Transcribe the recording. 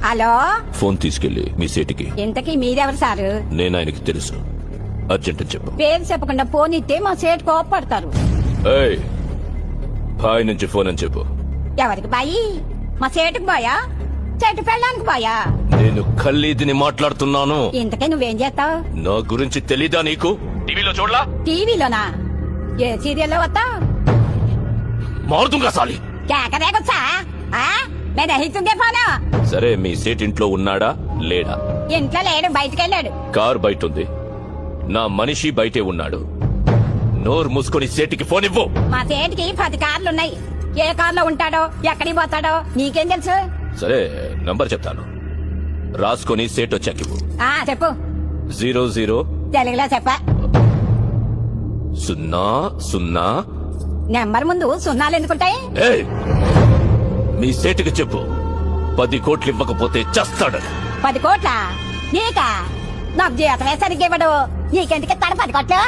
Hello, phone తీసుకెళ్లి మీ సేటికి. ఇంతకీ మీరెవరు సారు? నేను ఆయనకి తెలుసు. అర్జెంట్ అని చెప్పు. పేరు చెప్పకుండా ఫోన్ ఇస్తే మా సేటు కోపడతారు. ఏయ్, బాయ్ నుంచి ఫోన్ అని చెప్పు. ఎవరికి బాయి? మా సేటుకు బాయా, చెట్టు పెళ్ళడానికి బాయా? నేను ఖల్లీదిని మాట్లాడుతున్నాను. ఇంతకీ నువ్వేం చేస్తావు? నా గురించి తెలీదా నీకు? టీవీలో చూడలా? టీవీలోనా? ఏ సీరియల్లో వస్తా? మారుతుంగా సాలి. కేకరేకొచ్చా? నేను అహితుంగే పోనా? సరే, మీ సేట్ ఇంట్లో ఉన్నాడా లేడా? ఇంట్లో లేడు, బయటకెళ్ళాడు. కార్ బయట ఉంది, నా మనిషి బయటే ఉన్నాడు. నోరు మూసుకొని సేటికి ఫోన్ ఇవ్వు. మా సేటికి 10 కార్లున్నాయి. ఏ కార్లో ఉంటాడో, ఎక్కడికి పోతాడో నీకేం తెలుసు? సరే, నంబర్ చెప్తాను, రాసుకొని సేట్ వచ్చాక ఇవ్వు. చెప్పు. 00 తెలుగులో చెప్ప. 00. నెంబర్ ముందు సున్నాలు ఎందుకుంటాయి? ఏయ్, మీ సేటుకి చెప్పు 10 కోట్లు ఇవ్వకపోతే చస్తాడు. 10 కోట్ల? నీకా? నాకు జీతమే సరిగ్గా ఇవ్వడు. నీకెందుకు ఇస్తాడు 10 కోట్లు?